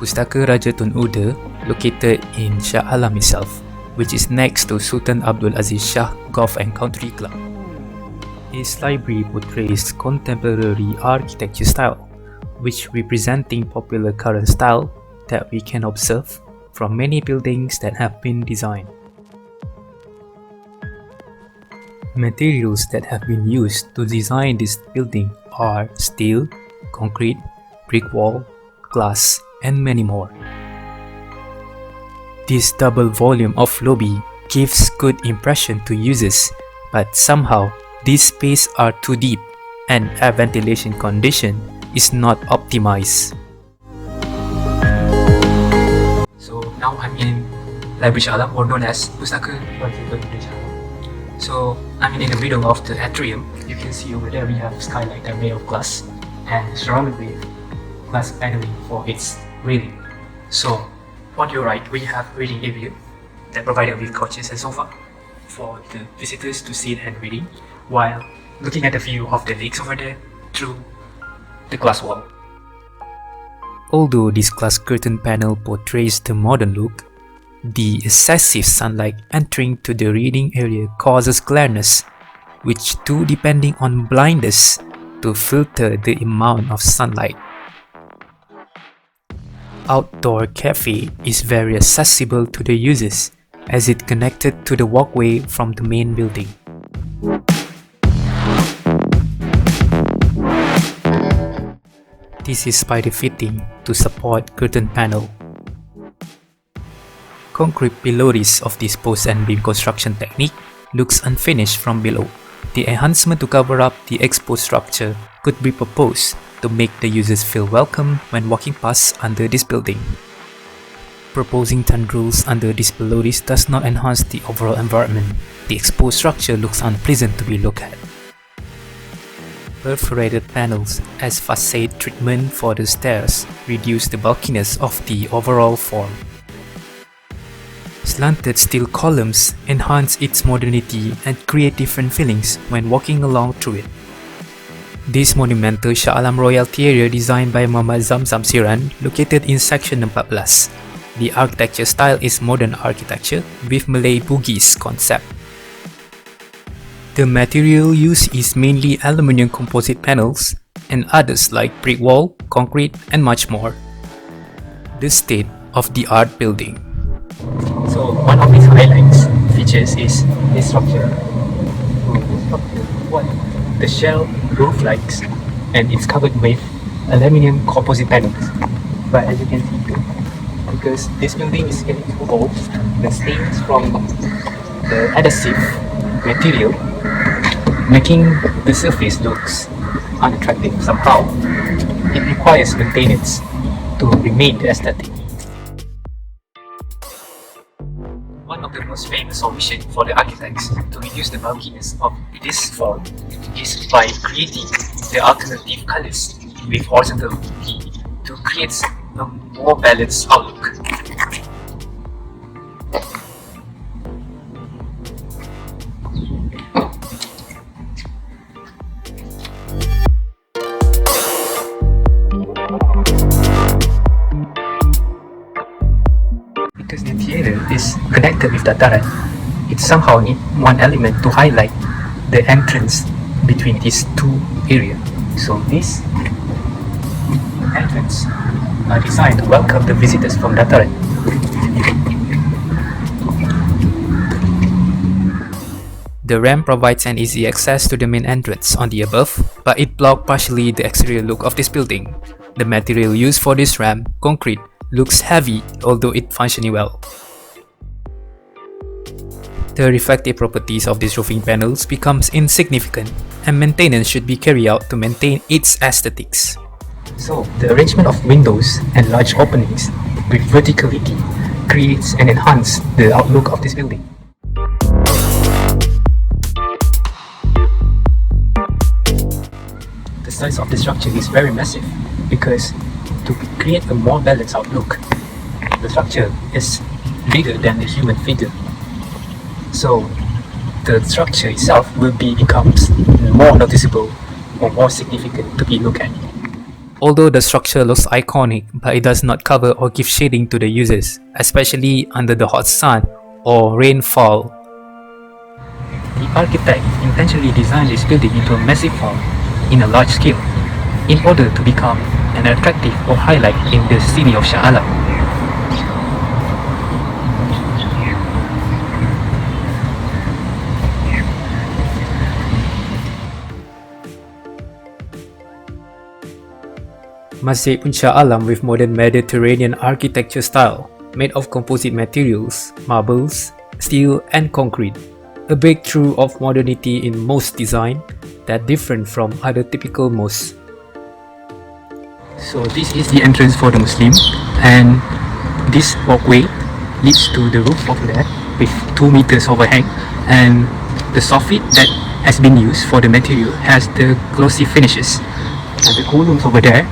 Pustaka Raja Tun Uda, located in Shah Alam itself, which is next to Sultan Abdul Aziz Shah Golf and Country Club. His library portrays contemporary architecture style, which representing popular current style that we can observe from many buildings that have been designed. Materials that have been used to design this building are steel, concrete, brick wall, glass, and many more. This double volume of lobby gives good impression to users, but somehow these spaces are too deep and air ventilation condition is not optimized. So now I'm in Library Shah Alam, or known as Pustaka Raja Tun Uda Shah Alam. So I'm in the middle of the atrium. You can see over there we have skylight and made of glass and surrounded with glass paneling for its reading. So on your right we have reading area that provided with couches and sofa for the visitors to sit and reading while looking at the view of the lakes over there through the glass wall. Although this glass curtain panel portrays the modern look, the excessive sunlight entering to the reading area causes glareness, which too depending on blindness to filter the amount of sunlight. Outdoor cafe is very accessible to the users as it connected to the walkway from the main building. This is spider fitting to support curtain panel. Concrete pillars of this post and beam construction technique looks unfinished from below. The enhancement to cover up the exposed structure could be proposed to make the users feel welcome when walking past under this building. Proposing tendrils under these pillars does not enhance the overall environment. The exposed structure looks unpleasant to be looked at. Perforated panels as facade treatment for the stairs reduce the bulkiness of the overall form. Slanted steel columns enhance its modernity and create different feelings when walking along through it. This monumental Shah Alam royalty area designed by Muhammad Zamzam Siran located in section 14. The architecture style is modern architecture with Malay Bugis concept. The material used is mainly aluminium composite panels and others like brick wall, concrete, and much more. The state-of-the-art building. So one of its highlights features is this structure. The shell roof likes and it's covered with aluminium composite panels. But as you can see here, because this building is getting too old, the stains from the adhesive material making the surface looks unattractive somehow. It requires maintenance to remain aesthetic. One of the most famous solutions for the architects to reduce the bulkiness of this form is by creating the alternative colors with horizontality to create a more balanced outlook. Because the theatre is connected with Dataran, it somehow needs one element to highlight the entrance between these two areas. So this entrance are designed to welcome the visitors from Dataran. The ramp provides an easy access to the main entrance on the above, but it blocks partially the exterior look of this building. The material used for this ramp, concrete, looks heavy although it functioning well. The reflective properties of these roofing panels becomes insignificant and maintenance should be carried out to maintain its aesthetics. So the arrangement of windows and large openings with verticality creates and enhances the outlook of this building. The size of the structure is very massive because to create a more balanced outlook, the structure is bigger than the human figure. So the structure itself will becomes more noticeable or more significant to be looked at. Although the structure looks iconic, but it does not cover or give shading to the users, especially under the hot sun or rainfall. The architect intentionally designed this building into a massive hall in a large scale in order to become an attractive or highlight in the city of Shah Alam. Masjid Puncak Alam with modern Mediterranean architecture style, made of composite materials, marbles, steel and concrete. A breakthrough of modernity in mosque design that different from other typical mosques. So this is the entrance for the Muslim, and this walkway leads to the roof over there with 2 meters overhang, and the soffit that has been used for the material has the glossy finishes, and the columns over there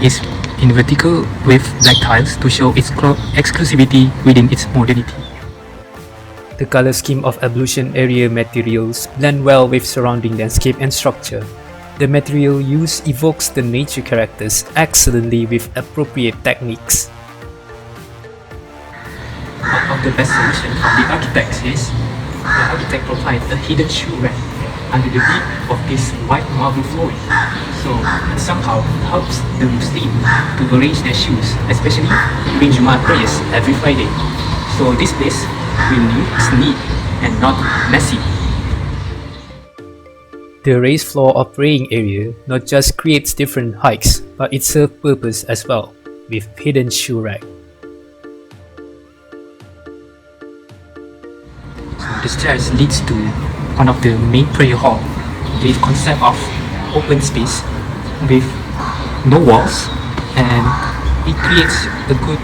is in vertical with black tiles to show its exclusivity within its modernity. The color scheme of ablution area materials blend well with surrounding landscape and structure. The material used evokes the nature characters excellently with appropriate techniques. One of the best solutions from the architects is the architect provides a hidden shoe rack under the deep of this white marble flooring. So it somehow helps the Muslim to arrange their shoes, especially during Jumat prayers every Friday. So this place will look neat and not messy. The raised floor of praying area not just creates different heights, but it serves purpose as well, with hidden shoe rack. So the stairs leads to one of the main prayer hall. The concept of open space with no walls, and it creates a good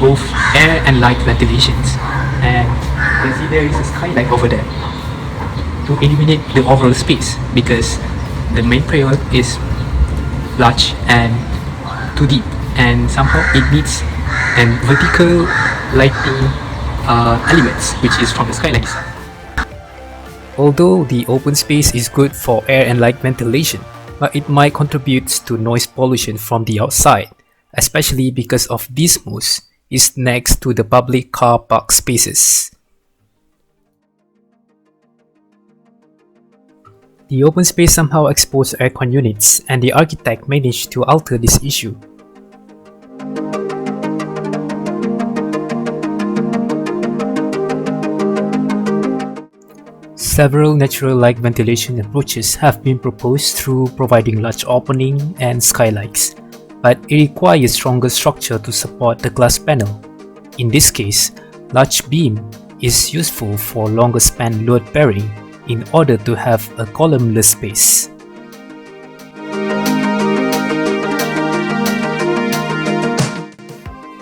both air and light ventilations. And you can see there is a skylight over there to illuminate the overall space, because the main prayer is large and too deep, and somehow it needs an vertical lighting elements which is from the skylight. Although the open space is good for air and light ventilation, but it might contribute to noise pollution from the outside, especially because of this mosque is next to the public car park spaces. The open space somehow exposed aircon units, and the architect managed to alter this issue. Several natural light ventilation approaches have been proposed through providing large opening and skylights, but it requires stronger structure to support the glass panel. In this case, large beam is useful for longer span load bearing in order to have a columnless space.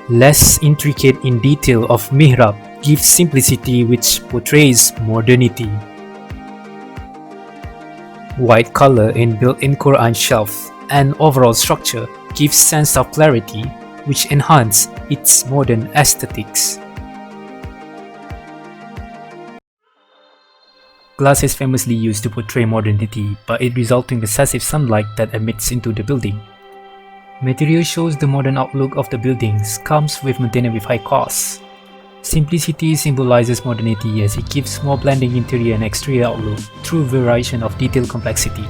Less intricate in detail of mihrab gives simplicity which portrays modernity. White color in built-in Quran shelf and overall structure gives sense of clarity which enhance its modern aesthetics. Glass is famously used to portray modernity, but it results in excessive sunlight that emits into the building. Material shows the modern outlook of the buildings comes with maintenance with high costs. Simplicity symbolizes modernity as it gives more blending interior and exterior outlook through variation of detail complexity.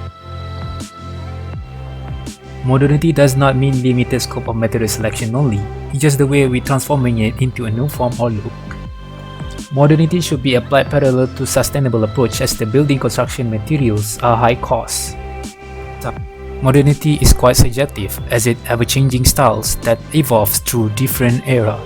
Modernity does not mean limited scope of material selection only, it's just the way we're transforming it into a new form or look. Modernity should be applied parallel to sustainable approach as the building construction materials are high cost. Modernity is quite subjective as it ever-changing styles that evolves through different era.